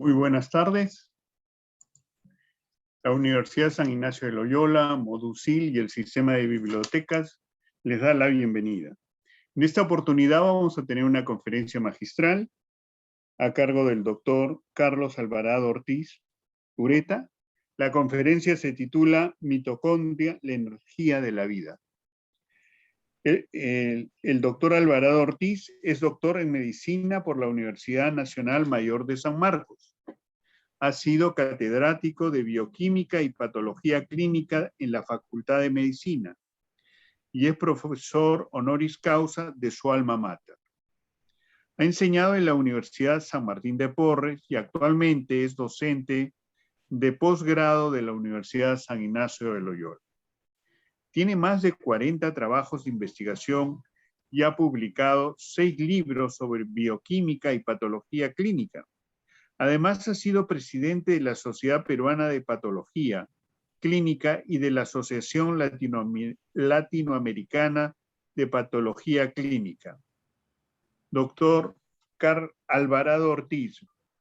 Muy buenas tardes. La Universidad San Ignacio de Loyola, Modusil y el Sistema de Bibliotecas les da la bienvenida. En esta oportunidad vamos a tener una conferencia magistral a cargo del doctor Carlos Alvarado Ortiz Ureta. La conferencia se titula Mitocondria, la energía de la vida. El doctor Alvarado Ortiz es doctor en medicina por la Universidad Nacional Mayor de San Marcos. Ha sido catedrático de Bioquímica y Patología Clínica en la Facultad de Medicina y es profesor honoris causa de su alma mater. Ha enseñado en la Universidad San Martín de Porres y actualmente es docente de posgrado de la Universidad San Ignacio de Loyola. Tiene más de 40 trabajos de investigación y ha publicado 6 libros sobre bioquímica y patología clínica. Además, ha sido presidente de la Sociedad Peruana de Patología Clínica y de la Asociación Latinoamericana de Patología Clínica. Doctor Alvarado Ortiz,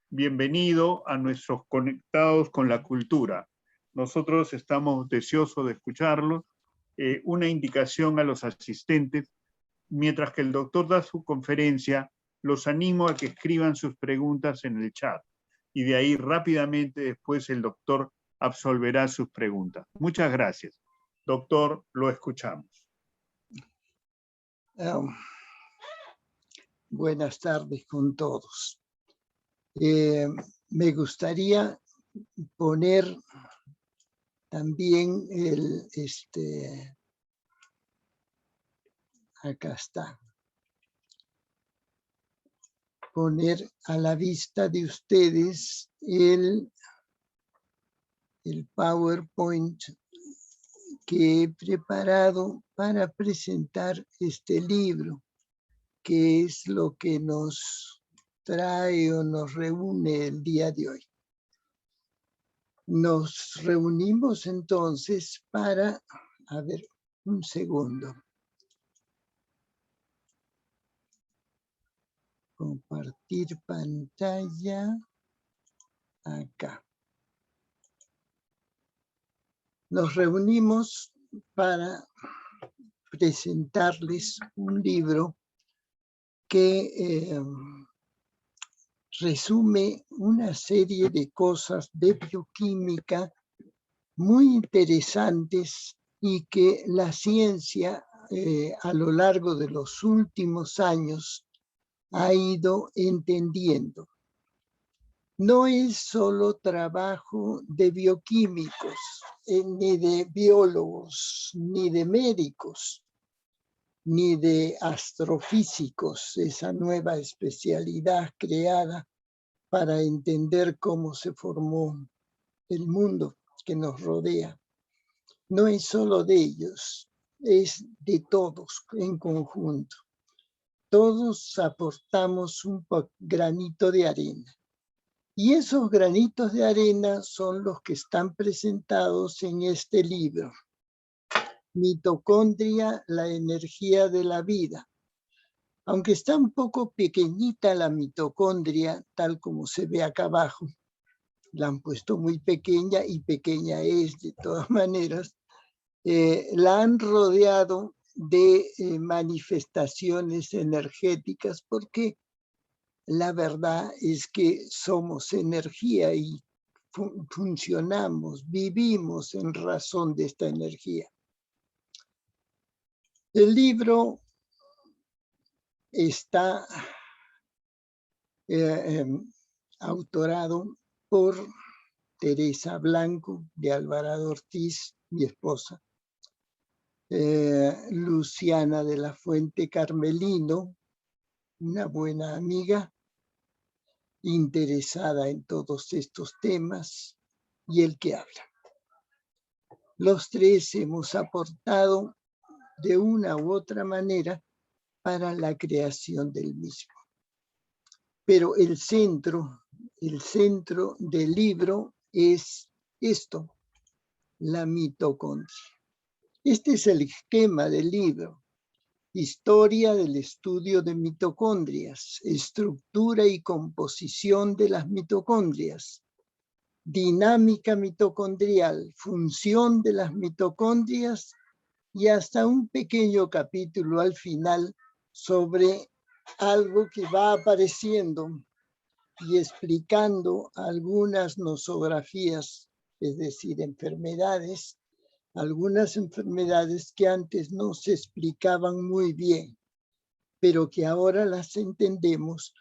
bienvenido a nuestros Conectados con la Cultura. Nosotros estamos deseosos de escucharlo. Una indicación a los asistentes. Mientras que el doctor da su conferencia, los animo a que escriban sus preguntas en el chat. Y de ahí rápidamente después el doctor absolverá sus preguntas. Muchas gracias. Doctor, lo escuchamos. Buenas tardes con todos. Me gustaría poner también acá está. Poner a la vista de ustedes el PowerPoint que he preparado para presentar este libro, que es lo que nos trae o nos reúne el día de hoy. Nos reunimos entonces para, a ver, un segundo. Compartir pantalla, acá. Nos reunimos para presentarles un libro que resume una serie de cosas de bioquímica muy interesantes y que la ciencia a lo largo de los últimos años ha ido entendiendo. No es solo trabajo de bioquímicos, ni de biólogos, ni de médicos, ni de astrofísicos, esa nueva especialidad creada para entender cómo se formó el mundo que nos rodea. No es solo de ellos, es de todos en conjunto. Todos aportamos un granito de arena. Y esos granitos de arena son los que están presentados en este libro. Mitocondria, la energía de la vida. Aunque está un poco pequeñita la mitocondria, tal como se ve acá abajo, la han puesto muy pequeña y pequeña es de todas maneras, la han rodeado de manifestaciones energéticas porque la verdad es que somos energía y funcionamos, vivimos en razón de esta energía. El libro está autorado por Teresa Blanco de Alvarado Ortiz, mi esposa, Luciana de la Fuente Carmelino, una buena amiga, interesada en todos estos temas, y el que habla. Los tres hemos aportado de una u otra manera para la creación del mismo. Pero el centro del libro es esto, la mitocondria. Este es el esquema del libro. Historia del estudio de mitocondrias, estructura y composición de las mitocondrias, dinámica mitocondrial, función de las mitocondrias y hasta un pequeño capítulo al final sobre algo que va apareciendo y explicando algunas nosografías, es decir, enfermedades, algunas enfermedades que antes no se explicaban muy bien, pero que ahora las entendemos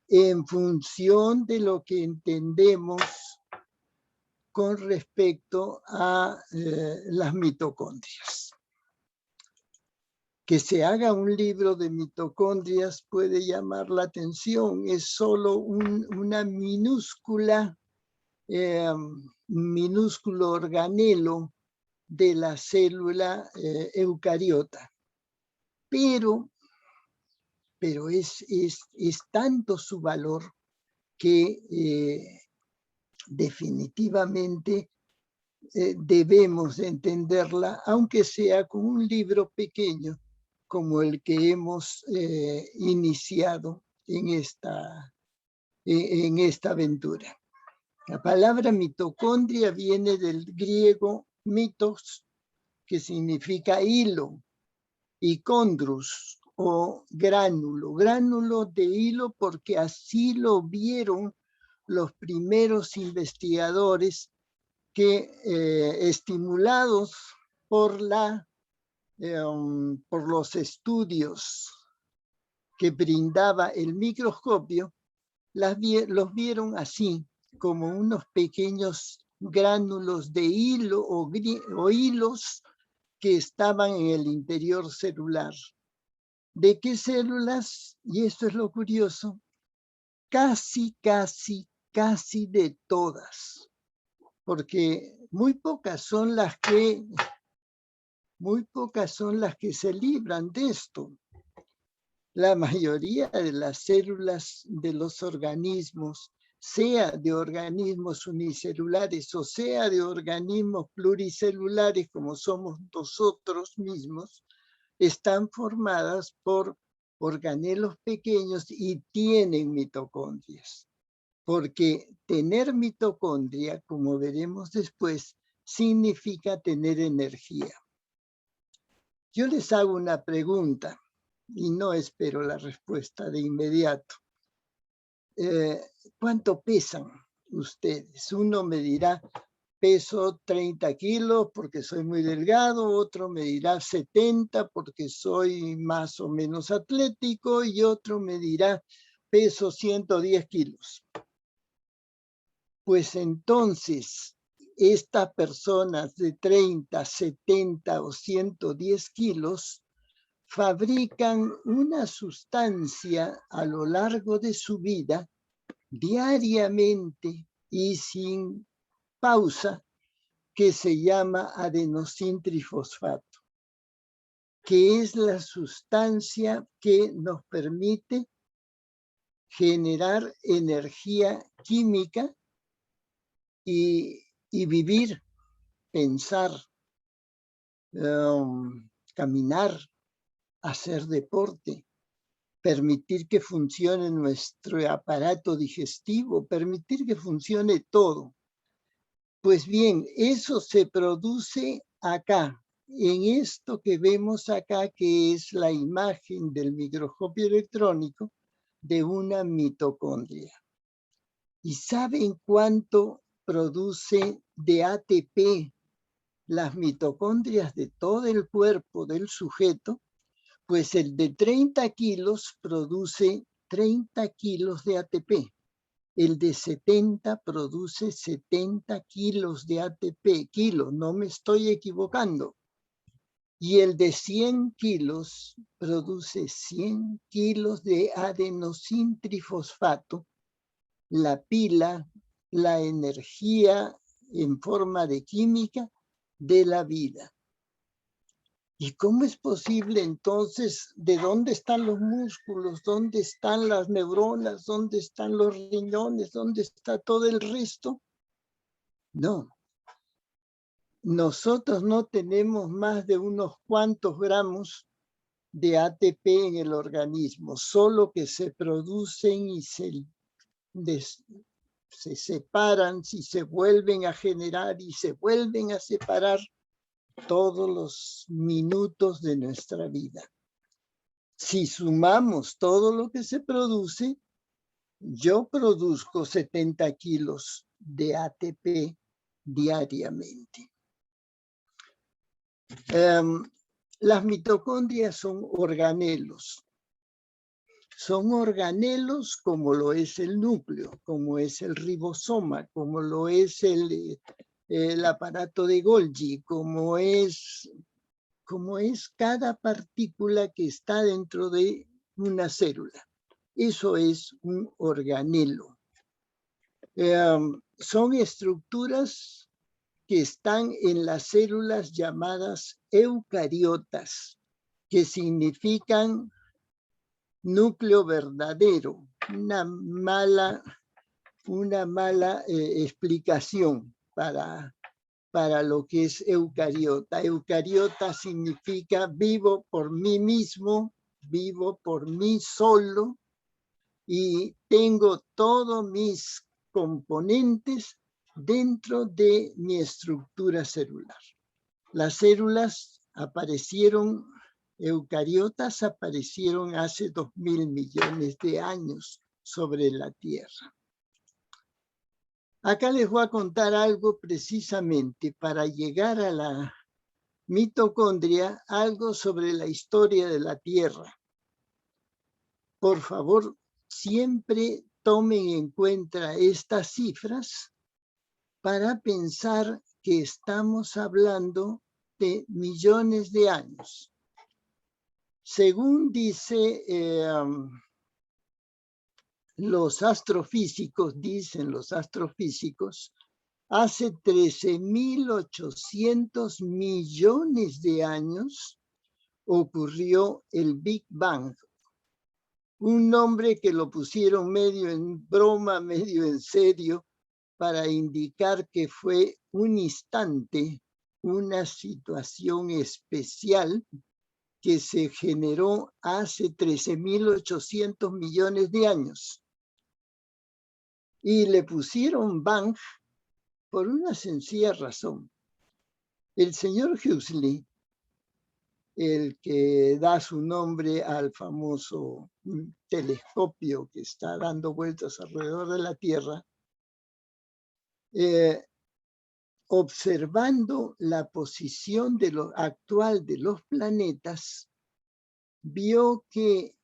en función de lo que entendemos con respecto a las mitocondrias. Que se haga un libro de mitocondrias puede llamar la atención, es solo una minúsculo organelo de la célula eucariota. Pero es tanto su valor que definitivamente debemos entenderla, aunque sea con un libro pequeño, como el que hemos iniciado en esta aventura. La palabra mitocondria viene del griego mitos, que significa hilo, y condrus, o gránulo de hilo, porque así lo vieron los primeros investigadores que, estimulados por los estudios que brindaba el microscopio, los vieron así, como unos pequeños gránulos de hilo o hilos que estaban en el interior celular. ¿De qué células? Y esto es lo curioso, casi de todas, porque muy pocas son las que se libran de esto. La mayoría de las células de los organismos, sea de organismos unicelulares o sea de organismos pluricelulares como somos nosotros mismos, están formadas por organelos pequeños y tienen mitocondrias. Porque tener mitocondria, como veremos después, significa tener energía. Yo les hago una pregunta y no espero la respuesta de inmediato. ¿Cuánto pesan ustedes? Uno me dirá, peso 30 kilos porque soy muy delgado, otro me dirá 70 porque soy más o menos atlético y otro me dirá, peso 110 kilos. Pues entonces, estas personas de 30, 70 o 110 kilos fabrican una sustancia a lo largo de su vida, diariamente y sin pausa, que se llama adenosintrifosfato, que es la sustancia que nos permite generar energía química y vivir, pensar, caminar, hacer deporte, permitir que funcione nuestro aparato digestivo, permitir que funcione todo. Pues bien, eso se produce acá, en esto que vemos acá, que es la imagen del microscopio electrónico de una mitocondria. ¿Y saben cuánto produce de ATP las mitocondrias de todo el cuerpo del sujeto? Pues el de 30 kilos produce 30 kilos de ATP. El de 70 produce 70 kilos de ATP. Kilos, no me estoy equivocando. Y el de 100 kilos produce 100 kilos de adenosintrifosfato, la pila, la energía en forma de química de la vida. ¿Y cómo es posible entonces? ¿De dónde están los músculos? ¿Dónde están las neuronas? ¿Dónde están los riñones? ¿Dónde está todo el resto? No. Nosotros no tenemos más de unos cuantos gramos de ATP en el organismo, solo que se producen y se separan, si se vuelven a generar y se vuelven a separar todos los minutos de nuestra vida. Si sumamos todo lo que se produce, yo produzco 70 kilos de ATP diariamente. Las mitocondrias son organelos. Son organelos como lo es el núcleo, como es el ribosoma, como lo es el aparato de Golgi, como es cada partícula que está dentro de una célula. Eso es un organelo. Son estructuras que están en las células llamadas eucariotas, que significan núcleo verdadero, una mala explicación para lo que es eucariota. Eucariota significa vivo por mí mismo, vivo por mí solo, y tengo todos mis componentes dentro de mi estructura celular. Las células aparecieron, eucariotas aparecieron hace 2.000 millones de años sobre la Tierra. Acá les voy a contar algo precisamente para llegar a la mitocondria, algo sobre la historia de la Tierra. Por favor, siempre tomen en cuenta estas cifras para pensar que estamos hablando de millones de años. Según dice los astrofísicos, hace 13.800 millones de años ocurrió el Big Bang. Un nombre que lo pusieron medio en broma, medio en serio, para indicar que fue un instante, una situación especial que se generó hace 13.800 millones de años. Y le pusieron Bang por una sencilla razón. El señor Huxley, el que da su nombre al famoso telescopio que está dando vueltas alrededor de la Tierra, observando la posición actual de los planetas, vio que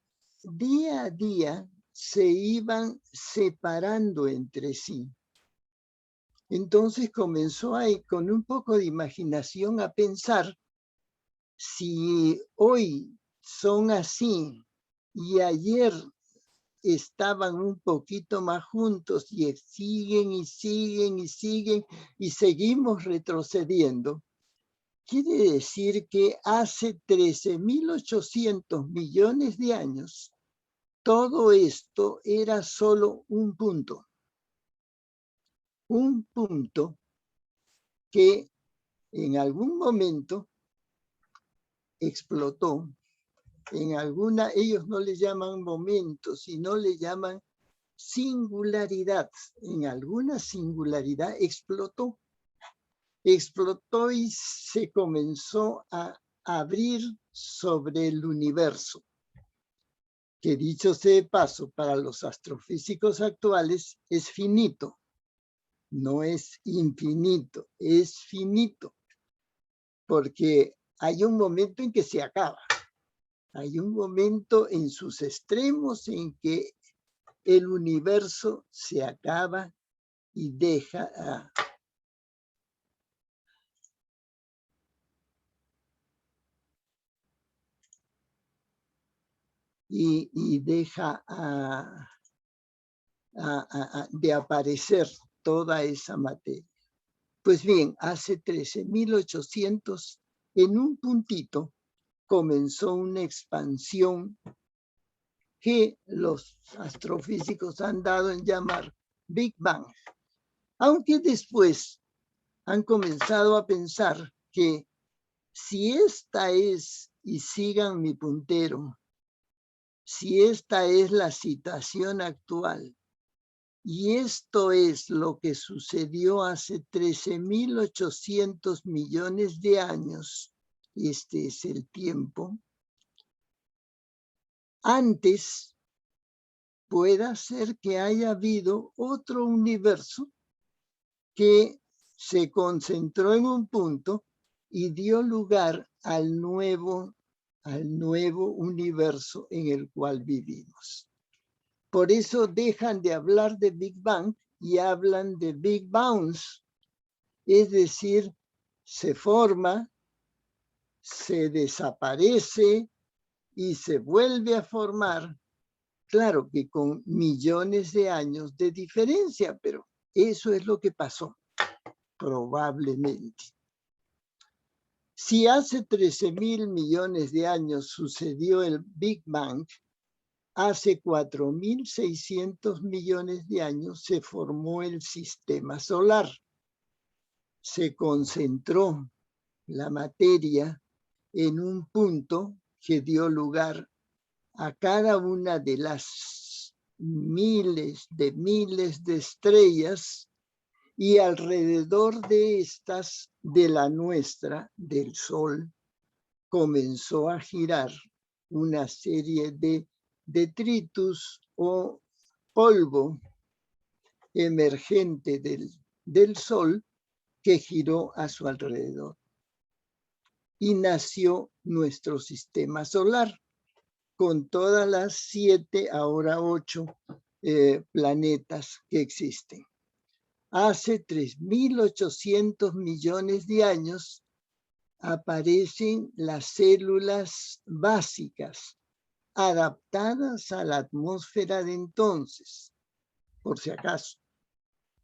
día a día se iban separando entre sí. Entonces comenzó ahí con un poco de imaginación a pensar, si hoy son así y ayer estaban un poquito más juntos y siguen y siguen y siguen y seguimos retrocediendo, quiere decir que hace 13.800 millones de años todo esto era solo un punto que en algún momento explotó. Ellos no le llaman momento, sino le llaman singularidad. En alguna singularidad explotó y se comenzó a abrir sobre el universo, que dicho sea de paso, para los astrofísicos actuales es finito, no es infinito, es finito, porque hay un momento en que se acaba. Hay un momento en sus extremos en que el universo se acaba y deja de aparecer toda esa materia. Pues bien, hace 13.800, en un puntito, comenzó una expansión que los astrofísicos han dado en llamar Big Bang. Aunque después han comenzado a pensar que si esta es y sigan mi puntero. Si esta es la situación actual, y esto es lo que sucedió hace 13.800 millones de años, este es el tiempo, antes puede ser que haya habido otro universo que se concentró en un punto y dio lugar al nuevo universo en el cual vivimos. Por eso dejan de hablar de Big Bang y hablan de Big Bounce, es decir, se forma, se desaparece y se vuelve a formar, claro que con millones de años de diferencia, pero eso es lo que pasó, probablemente. Si hace 13.000 millones de años sucedió el Big Bang, hace 4.600 millones de años se formó el sistema solar. Se concentró la materia en un punto que dio lugar a cada una de las miles de estrellas y alrededor de estas, de la nuestra, del Sol, comenzó a girar una serie de detritus o polvo emergente del Sol que giró a su alrededor. Y nació nuestro sistema solar con todas las 7, ahora 8 planetas que existen. Hace 3.800 millones de años aparecen las células básicas adaptadas a la atmósfera de entonces. Por si acaso,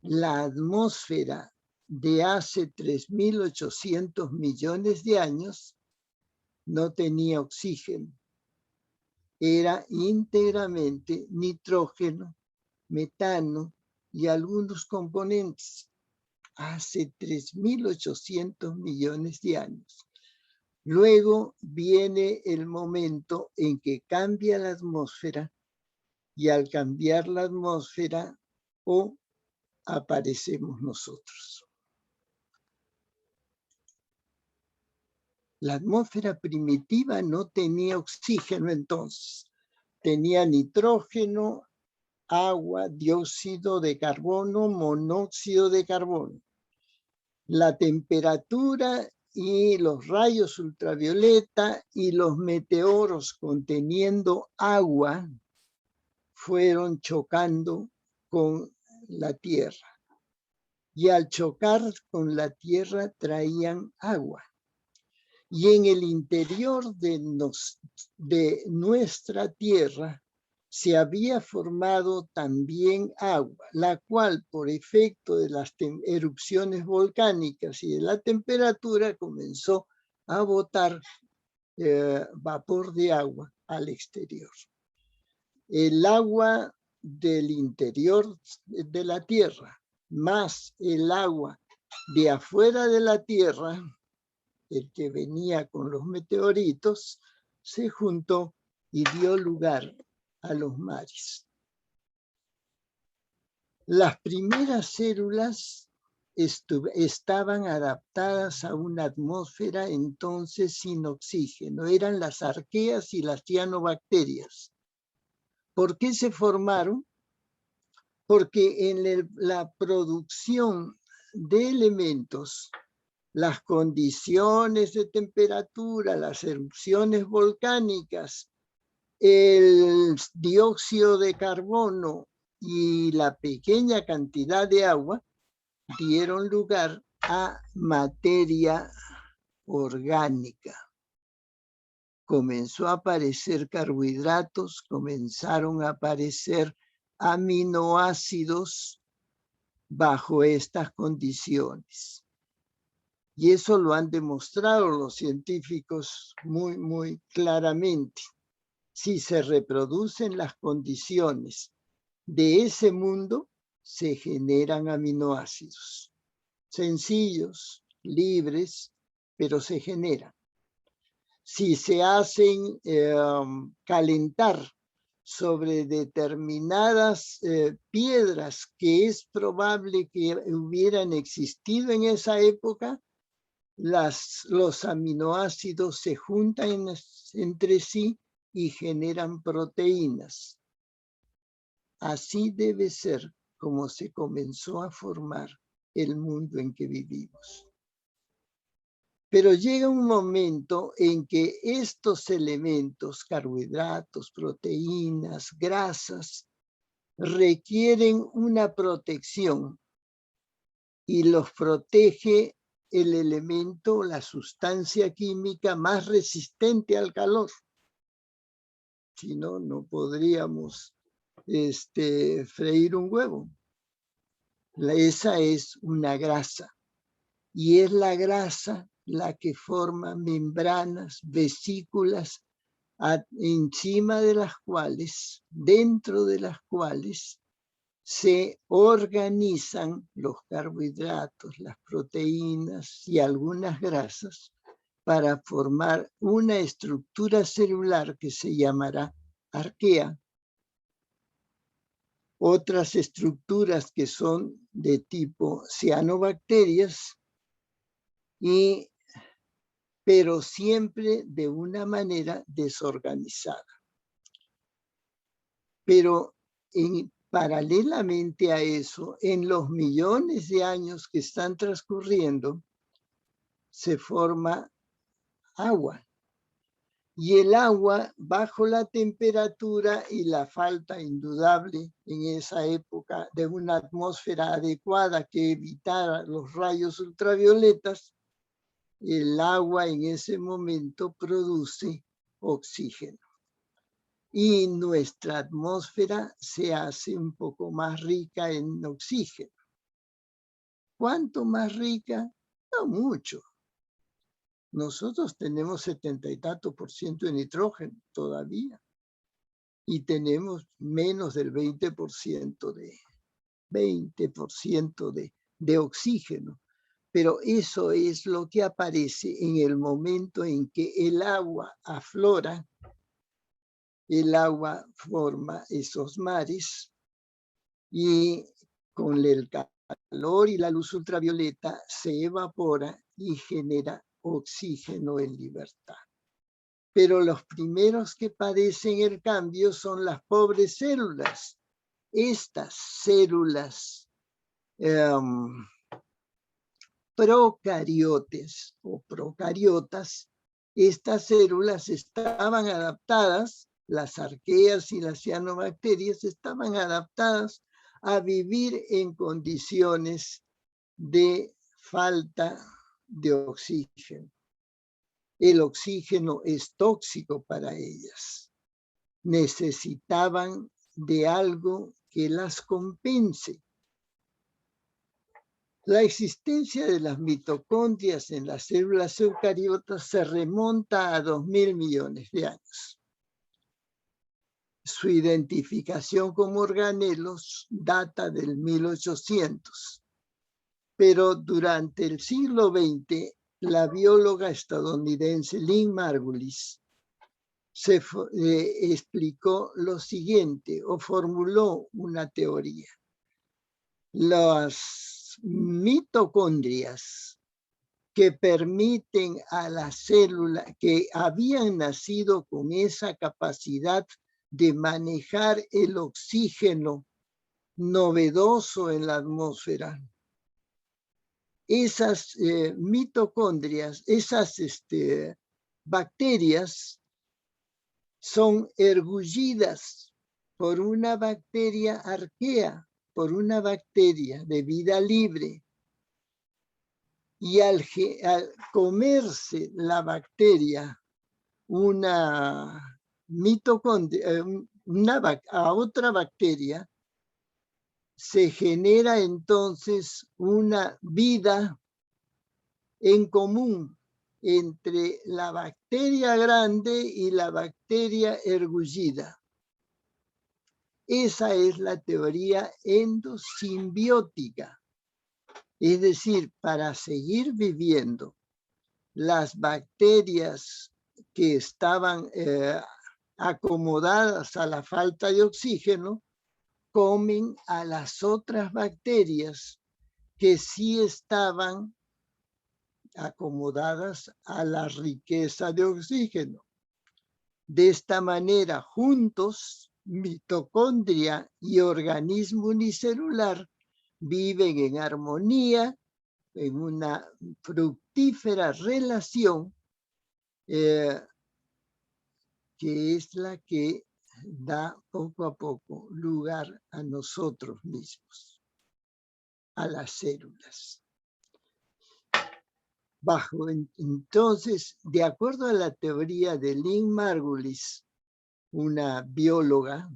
la atmósfera de hace 3.800 millones de años no tenía oxígeno. Era íntegramente nitrógeno, metano y algunos componentes. Hace 3.800 millones de años. Luego viene el momento en que cambia la atmósfera y al cambiar la atmósfera aparecemos nosotros. La atmósfera primitiva no tenía oxígeno entonces, tenía nitrógeno, agua, dióxido de carbono, monóxido de carbono. La temperatura y los rayos ultravioleta y los meteoros conteniendo agua fueron chocando con la Tierra. Y al chocar con la Tierra traían agua. Y en el interior de nuestra Tierra se había formado también agua, la cual por efecto de las erupciones volcánicas y de la temperatura comenzó a botar vapor de agua al exterior. El agua del interior de la Tierra más el agua de afuera de la Tierra, el que venía con los meteoritos, se juntó y dio lugar a los mares. Las primeras células estaban adaptadas a una atmósfera entonces sin oxígeno. Eran las arqueas y las cianobacterias. ¿Por qué se formaron? Porque en la producción de elementos, las condiciones de temperatura, las erupciones volcánicas, el dióxido de carbono y la pequeña cantidad de agua dieron lugar a materia orgánica. Comenzó a aparecer carbohidratos, comenzaron a aparecer aminoácidos bajo estas condiciones. Y eso lo han demostrado los científicos muy claramente. Si se reproducen las condiciones de ese mundo, se generan aminoácidos. Sencillos, libres, pero se generan. si se hacen calentar sobre determinadas piedras que es probable que hubieran existido en esa época, los aminoácidos se juntan entre sí y generan proteínas. Así debe ser como se comenzó a formar el mundo en que vivimos. Pero llega un momento en que estos elementos, carbohidratos, proteínas, grasas, requieren una protección y los protege el elemento, la sustancia química más resistente al calor. Si no, no podríamos freír un huevo. Esa es una grasa y es la grasa la que forma membranas, vesículas, encima de las cuales, dentro de las cuales se organizan los carbohidratos, las proteínas y algunas grasas para formar una estructura celular que se llamará arquea. Otras estructuras que son de tipo cianobacterias, pero siempre de una manera desorganizada. Pero paralelamente a eso, en los millones de años que están transcurriendo, se forma agua. Y el agua, bajo la temperatura y la falta indudable en esa época de una atmósfera adecuada que evitara los rayos ultravioletas, el agua en ese momento produce oxígeno. Y nuestra atmósfera se hace un poco más rica en oxígeno. ¿Cuánto más rica? No mucho. Nosotros tenemos 70 y tanto % de nitrógeno todavía y tenemos menos del 20% de oxígeno. Pero eso es lo que aparece en el momento en que el agua aflora, el agua forma esos mares y con el calor y la luz ultravioleta se evapora y genera oxígeno en libertad. Pero los primeros que padecen el cambio son las pobres células. Estas células procariotes o procariotas, estas células estaban adaptadas, las arqueas y las cianobacterias estaban adaptadas a vivir en condiciones de falta de oxígeno. El oxígeno es tóxico para ellas. Necesitaban de algo que las compense. La existencia de las mitocondrias en las células eucariotas se remonta a 2.000 millones de años. Su identificación como organelos data del 1800, pero durante el siglo XX, la bióloga estadounidense Lynn Margulis explicó lo siguiente o formuló una teoría. Las mitocondrias que permiten a la célula, que habían nacido con esa capacidad de manejar el oxígeno novedoso en la atmósfera, esas mitocondrias, esas bacterias son ergullidas por una bacteria arquea, por una bacteria de vida libre. Y al comerse la bacteria una mitocondria, a otra bacteria, se genera entonces una vida en común entre la bacteria grande y la bacteria ergullida. Esa es la teoría endosimbiótica. Es decir, para seguir viviendo, las bacterias que estaban acomodadas a la falta de oxígeno, comen a las otras bacterias que sí estaban acomodadas a la riqueza de oxígeno. De esta manera, juntos, mitocondria y organismo unicelular viven en armonía, en una fructífera relación que es la que da poco a poco lugar a nosotros mismos, a las células. Entonces, de acuerdo a la teoría de Lynn Margulis, una bióloga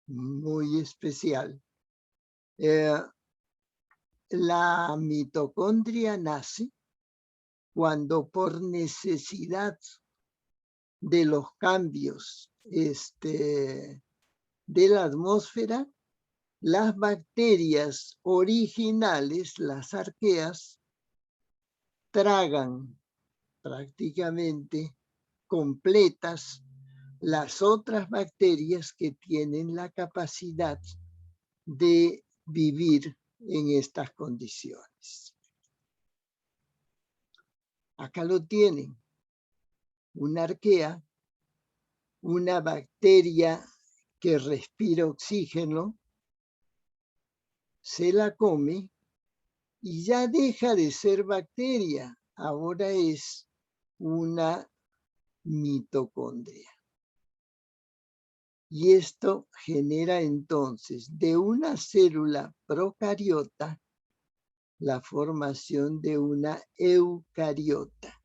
muy especial, la mitocondria nace cuando por necesidad de los cambios de la atmósfera, las bacterias originales, las arqueas, tragan prácticamente completas las otras bacterias que tienen la capacidad de vivir en estas condiciones. Acá lo tienen, una arquea, una bacteria que respira oxígeno, se la come y ya deja de ser bacteria, ahora es una mitocondria. Y esto genera entonces de una célula procariota la formación de una eucariota.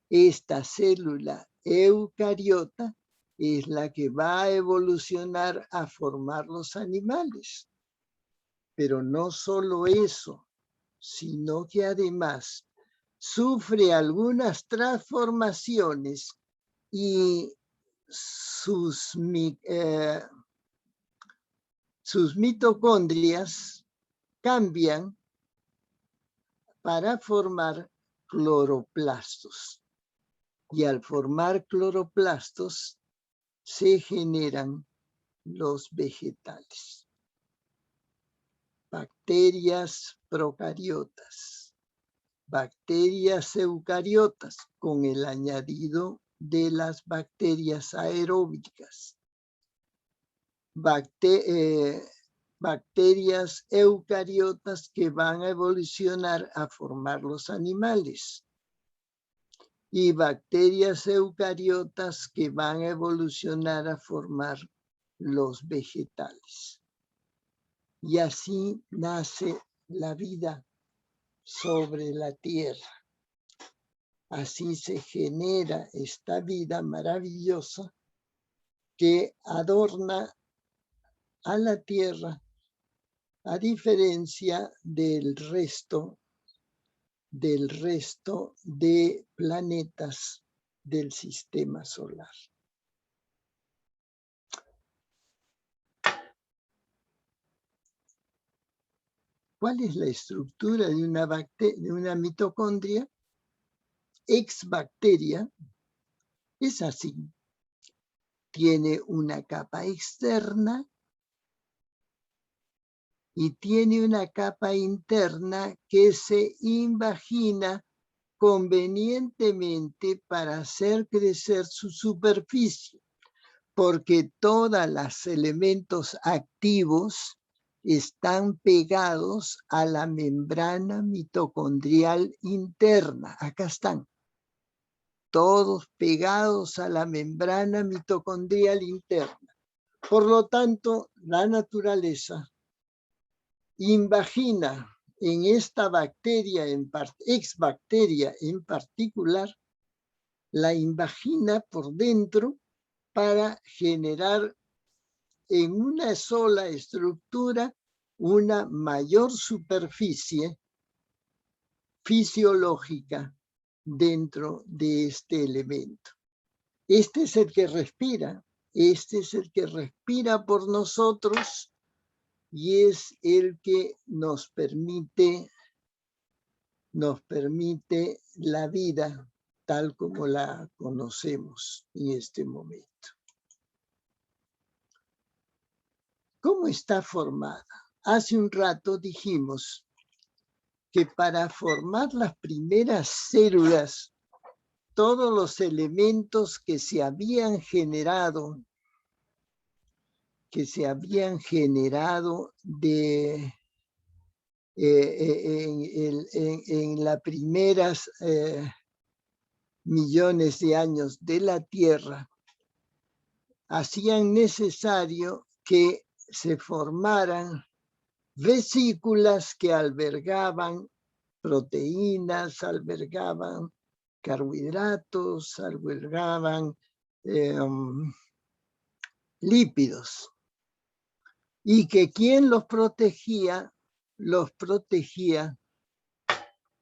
Esta célula eucariota es la que va a evolucionar a formar los animales. Pero no solo eso, sino que además sufre algunas transformaciones y sus mitocondrias cambian para formar cloroplastos. Y al formar cloroplastos se generan los vegetales. Bacterias procariotas, bacterias eucariotas con el añadido de las bacterias aeróbicas, bacterias eucariotas que van a evolucionar a formar los animales y bacterias eucariotas que van a evolucionar a formar los vegetales. Y así nace la vida sobre la tierra. Así se genera esta vida maravillosa que adorna a la tierra, a diferencia del resto de planetas del sistema solar. ¿Cuál es la estructura de una mitocondria? Exbacteria es así. Tiene una capa externa y tiene una capa interna que se invagina convenientemente para hacer crecer su superficie, porque todos los elementos activos están pegados a la membrana mitocondrial interna. Acá están, todos pegados a la membrana mitocondrial interna. Por lo tanto, la naturaleza invagina en esta bacteria, exbacteria en particular, la invagina por dentro para generar en una sola estructura una mayor superficie fisiológica dentro de este elemento. Este es el que respira, este es el que respira por nosotros y es el que nos permite la vida tal como la conocemos en este momento. ¿Cómo está formada? Hace un rato dijimos que para formar las primeras células, todos los elementos que se habían generado en las primeras millones de años de la Tierra, hacían necesario que se formaran vesículas que albergaban proteínas, albergaban carbohidratos, albergaban lípidos. Y que quien los protegía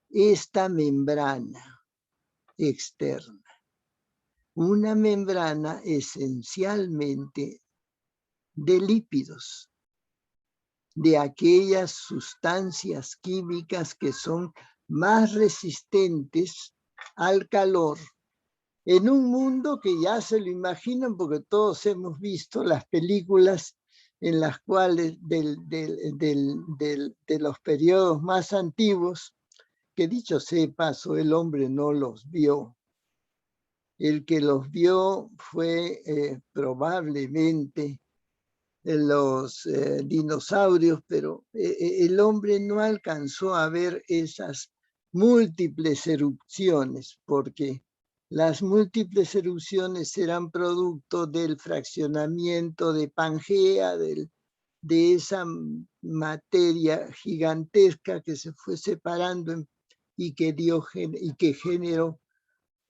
esta membrana externa. Una membrana esencialmente de lípidos, de aquellas sustancias químicas que son más resistentes al calor, en un mundo que ya se lo imaginan porque todos hemos visto las películas en las cuales de los periodos más antiguos, que dicho sea de paso, el hombre no los vio. El que los vio fue probablemente los dinosaurios, pero el hombre no alcanzó a ver esas múltiples erupciones, porque las múltiples erupciones eran producto del fraccionamiento de Pangea, de esa materia gigantesca que se fue separando y que generó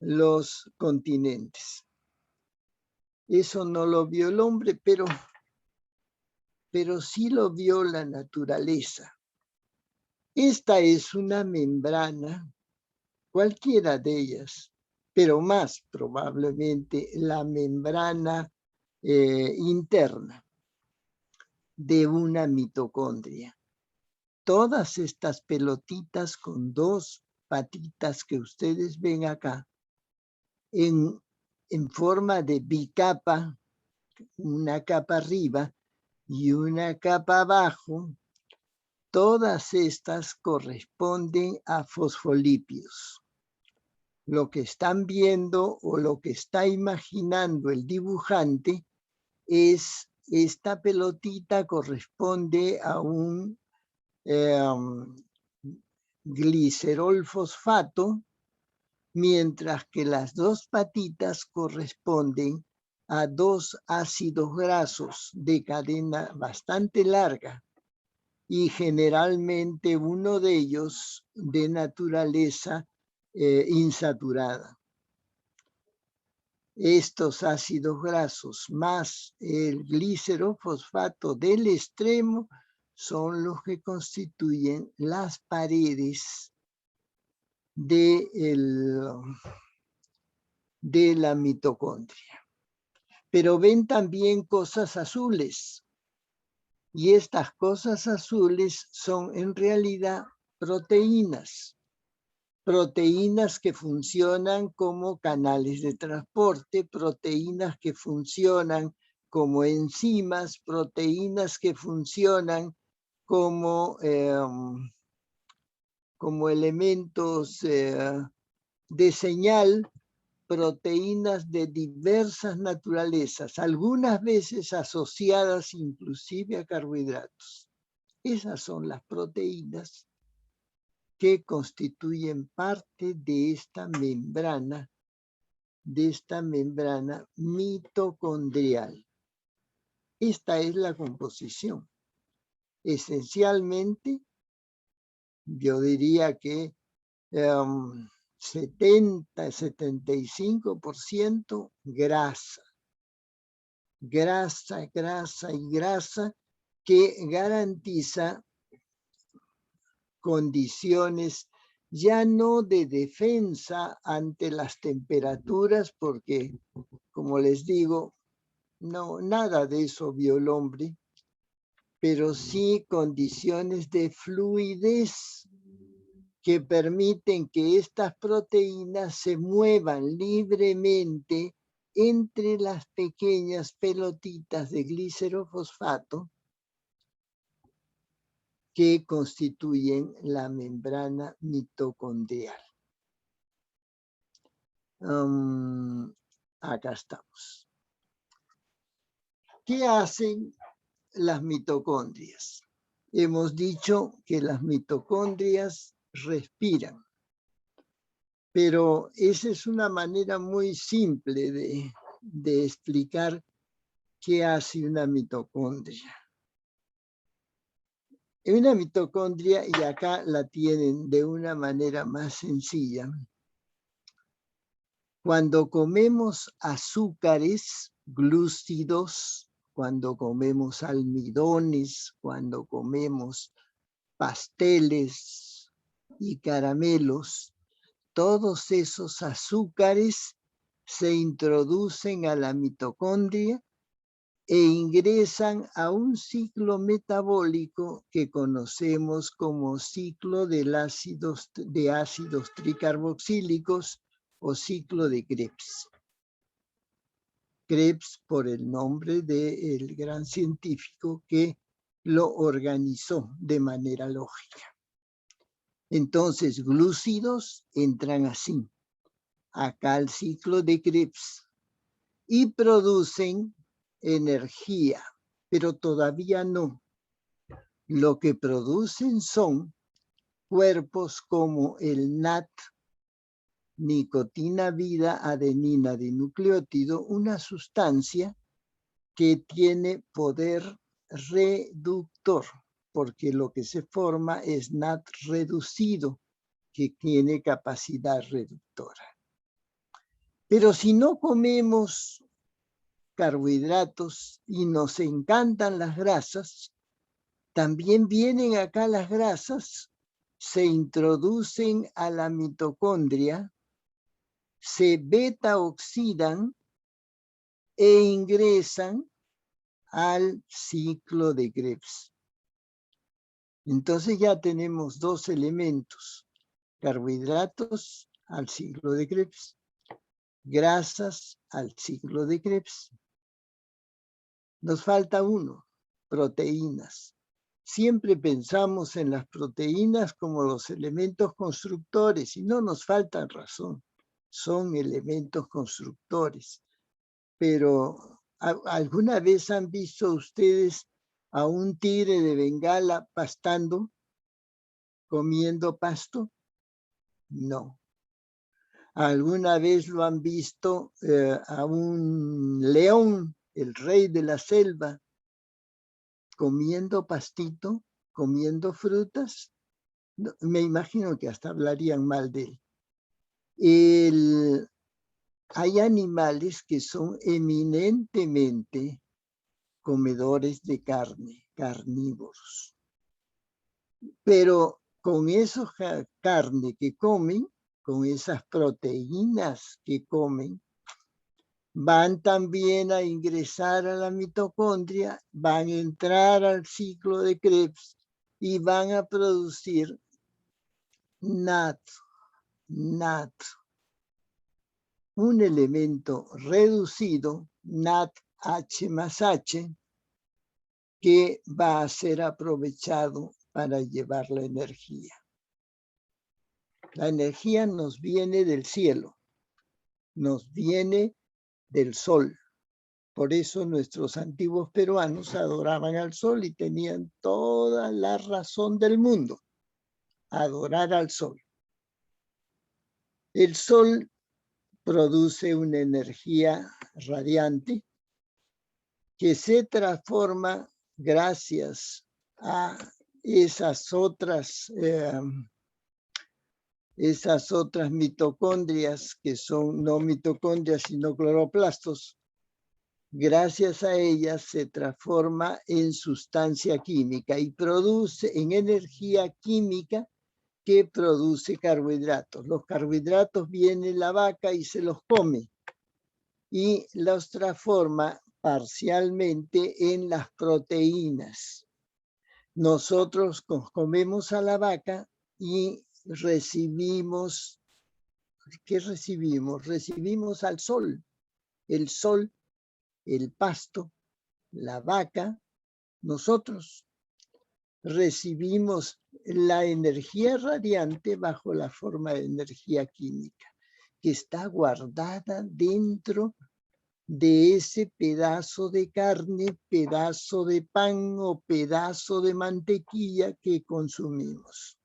los continentes. Eso no lo vio el hombre, pero sí lo vio la naturaleza. Esta es una membrana, cualquiera de ellas, pero más probablemente la membrana interna de una mitocondria. Todas estas pelotitas con dos patitas que ustedes ven acá, en forma de bicapa, una capa arriba y una capa abajo, todas estas corresponden a fosfolípidos. Lo que están viendo o lo que está imaginando el dibujante es esta pelotita corresponde a un glicerol fosfato, mientras que las dos patitas corresponden a dos ácidos grasos de cadena bastante larga y generalmente uno de ellos de naturaleza insaturada. Estos ácidos grasos más el glicerofosfato del extremo son los que constituyen las paredes de la mitocondria. Pero ven también cosas azules. Y estas cosas azules son en realidad proteínas. Proteínas que funcionan como canales de transporte, proteínas que funcionan como enzimas, proteínas que funcionan como elementos de señal, proteínas de diversas naturalezas, algunas veces asociadas inclusive a carbohidratos. Esas son las proteínas que constituyen parte de esta membrana mitocondrial. Esta es la composición. Esencialmente, yo diría que 70-75% grasa. Grasa que garantiza condiciones ya no de defensa ante las temperaturas, porque, como les digo, no, nada de eso vio el hombre, pero sí condiciones de fluidez que permiten que estas proteínas se muevan libremente entre las pequeñas pelotitas de glicerofosfato que constituyen la membrana mitocondrial. Acá estamos. ¿Qué hacen las mitocondrias? Hemos dicho que las mitocondrias respiran, pero esa es una manera muy simple de explicar qué hace una mitocondria. Una mitocondria, y acá la tienen de una manera más sencilla, cuando comemos azúcares, glúcidos, cuando comemos almidones, cuando comemos pasteles y caramelos, todos esos azúcares se introducen a la mitocondria e ingresan a un ciclo metabólico que conocemos como ciclo de ácidos tricarboxílicos o ciclo de Krebs. Krebs por el nombre del gran científico que lo organizó de manera lógica. Entonces, glúcidos entran así, acá al ciclo de Krebs, y producen energía, pero todavía no. Lo que producen son cuerpos como el NAD, nicotina-vida adenina dinucleótido, una sustancia que tiene poder reductor, porque lo que se forma es NAD reducido, que tiene capacidad reductora. Pero si no comemos carbohidratos y nos encantan las grasas, también vienen acá las grasas, se introducen a la mitocondria, se beta-oxidan e ingresan al ciclo de Krebs. Entonces ya tenemos dos elementos, carbohidratos al ciclo de Krebs, grasas al ciclo de Krebs. Nos falta uno, proteínas. Siempre pensamos en las proteínas como los elementos constructores y no nos falta razón, son elementos constructores. Pero ¿alguna vez han visto ustedes a un tigre de Bengala pastando, comiendo pasto? No. ¿Alguna vez lo han visto a un león, el rey de la selva, comiendo pastito, comiendo frutas? No, me imagino que hasta hablarían mal de él. Hay animales que son eminentemente comedores de carne, carnívoros. Pero con esa carne que comen, con esas proteínas que comen, van también a ingresar a la mitocondria, van a entrar al ciclo de Krebs y van a producir NAD, un elemento reducido, NADH más H, que va a ser aprovechado para llevar la energía. La energía nos viene del cielo, nos viene del sol. Por eso nuestros antiguos peruanos adoraban al sol y tenían toda la razón del mundo, adorar al sol. El sol produce una energía radiante que se transforma gracias a esas otras mitocondrias que son no mitocondrias sino cloroplastos. Gracias a ellas se transforma en sustancia química y produce en energía química que produce carbohidratos. Los carbohidratos viene la vaca y se los come y los transforma parcialmente en las proteínas. Nosotros comemos a la vaca y recibimos, ¿qué recibimos? Recibimos al sol, el pasto, la vaca, nosotros. Recibimos la energía radiante bajo la forma de energía química, que está guardada dentro de ese pedazo de carne, pedazo de pan o pedazo de mantequilla que consumimos.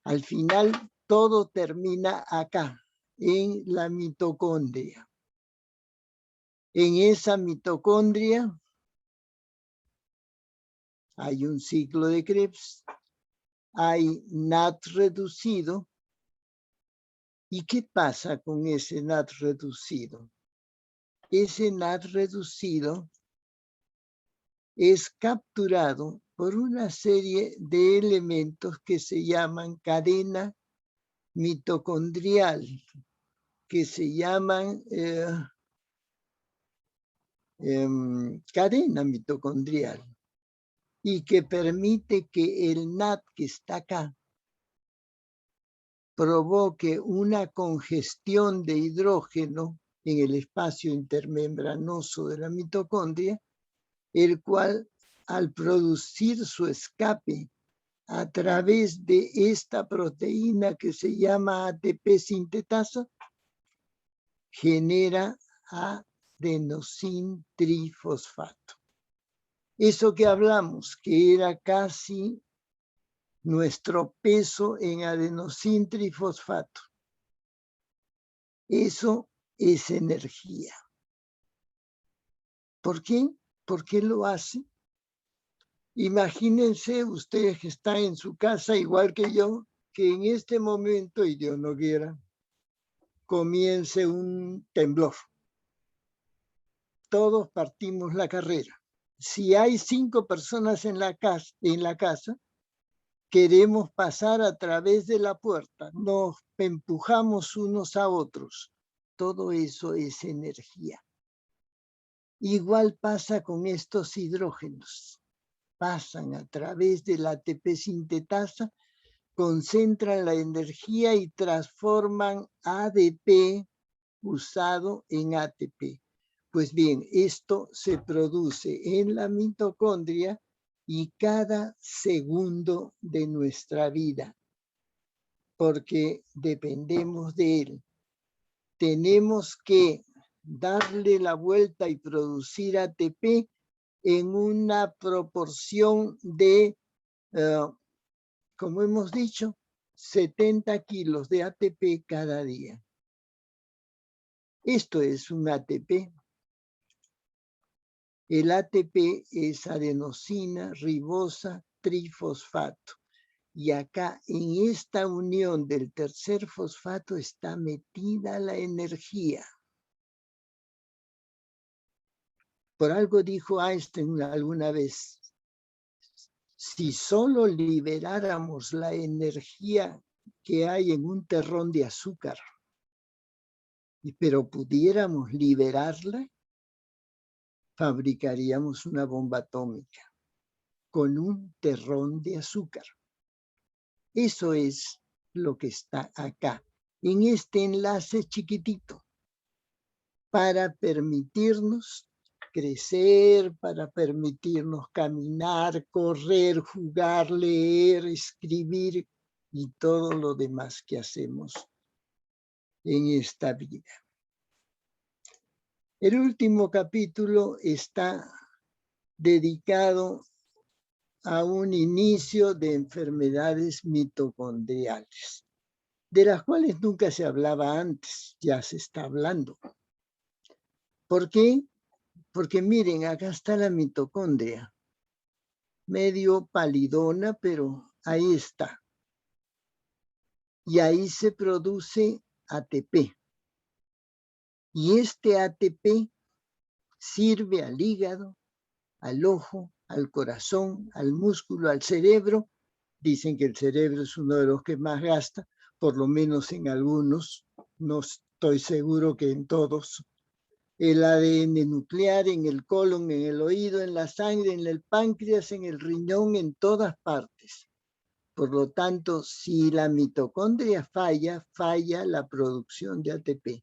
Al final, todo termina acá, en la mitocondria. En esa mitocondria hay un ciclo de Krebs, hay NAD reducido. ¿Y qué pasa con ese NAD reducido? Ese NAD reducido es capturado por una serie de elementos que se llaman cadena mitocondrial, que se llaman cadena mitocondrial, y que permite que el NAD que está acá provoque una congestión de hidrógeno en el espacio intermembranoso de la mitocondria, el cual al producir su escape a través de esta proteína que se llama ATP sintetasa, genera adenosín trifosfato. Eso que hablamos, que era casi nuestro peso en adenosín trifosfato, eso es energía. ¿Por qué? ¿Por qué lo hace? Imagínense ustedes que están en su casa igual que yo, que en este momento, y Dios no quiera, comience un temblor. Todos partimos la carrera. Si hay 5 personas en la casa, queremos pasar a través de la puerta, nos empujamos unos a otros. Todo eso es energía. Igual pasa con estos hidrógenos. Pasan a través de la ATP sintetasa, concentran la energía y transforman ADP usado en ATP. Pues bien, esto se produce en la mitocondria y cada segundo de nuestra vida, porque dependemos de él. Tenemos que darle la vuelta y producir ATP en una proporción de, como hemos dicho, 70 kilos de ATP cada día. Esto es un ATP. El ATP es adenosina, ribosa, trifosfato. Y acá, en esta unión del tercer fosfato, está metida la energía. Por algo dijo Einstein alguna vez, si solo liberáramos la energía que hay en un terrón de azúcar, pero pudiéramos liberarla, fabricaríamos una bomba atómica con un terrón de azúcar. Eso es lo que está acá, en este enlace chiquitito, para permitirnos crecer, para permitirnos caminar, correr, jugar, leer, escribir y todo lo demás que hacemos en esta vida. El último capítulo está dedicado a un inicio de enfermedades mitocondriales, de las cuales nunca se hablaba antes, ya se está hablando. ¿Por qué? Porque miren, acá está la mitocondria, medio palidona, pero ahí está. Y ahí se produce ATP. Y este ATP sirve al hígado, al ojo, al corazón, al músculo, al cerebro. Dicen que el cerebro es uno de los que más gasta, por lo menos en algunos, no estoy seguro que en todos. El ADN nuclear en el colon, en el oído, en la sangre, en el páncreas, en el riñón, en todas partes. Por lo tanto, si la mitocondria falla, falla la producción de ATP.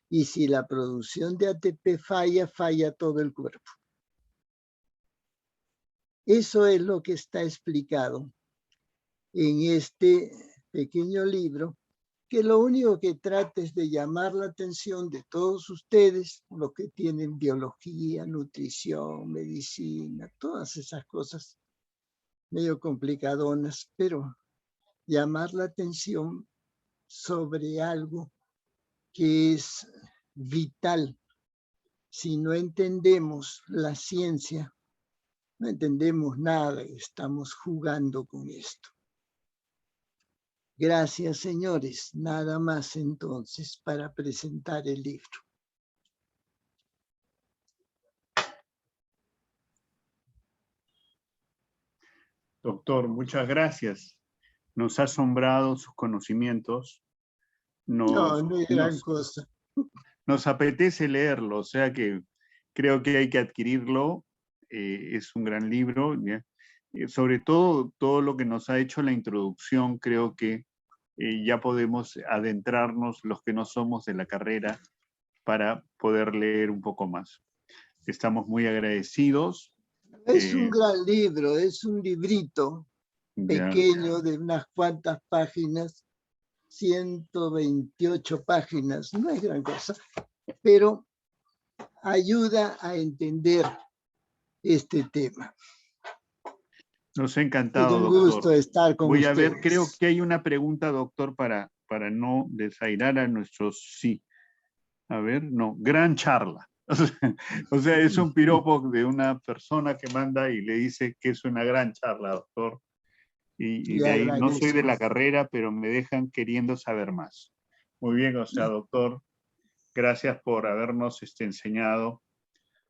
Y si la producción de ATP falla, falla todo el cuerpo. Eso es lo que está explicado en este pequeño libro, que lo único que trata es de llamar la atención de todos ustedes, los que tienen biología, nutrición, medicina, todas esas cosas medio complicadonas, pero llamar la atención sobre algo que es vital. Si no entendemos la ciencia, no entendemos nada y estamos jugando con esto. Gracias, señores. Nada más entonces para presentar el libro. Doctor, muchas gracias. Nos ha asombrado sus conocimientos. No, no es gran cosa. Nos apetece leerlo, o sea que creo que hay que adquirirlo. Es un gran libro. Sobre todo lo que nos ha hecho la introducción, creo que ya podemos adentrarnos los que no somos de la carrera para poder leer un poco más. Estamos muy agradecidos. Es un gran libro, es un librito pequeño de unas cuantas páginas, 128 páginas, no es gran cosa, pero ayuda a entender este tema. Nos ha encantado, doctor. doctor. Un gusto estar con ustedes. Voy a ver, creo que hay una pregunta, doctor, para no desairar a nuestros sí. A ver, no, gran charla. O sea, es un piropo de una persona que manda y le dice que es una gran charla, doctor. Y de ahí no soy de la carrera, pero me dejan queriendo saber más. Muy bien, o sea, doctor, gracias por habernos enseñado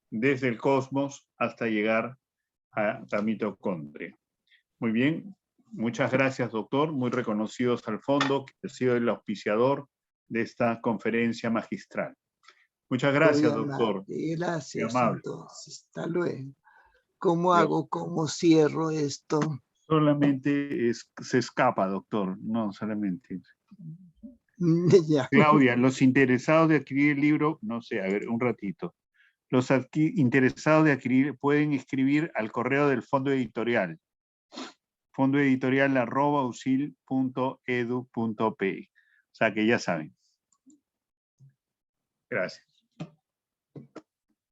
desde el cosmos hasta llegar a la mitocondria. Muy bien, muchas gracias, doctor. Muy reconocidos al fondo, que ha sido el auspiciador de esta conferencia magistral. Muchas gracias, doctor. Gracias, entonces. Hasta luego. ¿Cómo hago? ¿Cómo cierro esto? Solamente se escapa, doctor. No, solamente. Ya. Claudia, los interesados de adquirir el libro, no sé, a ver, un ratito. Los interesados de adquirir pueden escribir al correo del fondo editorial, fondoeditorial@usil.edu.pe. O sea que ya saben. Gracias.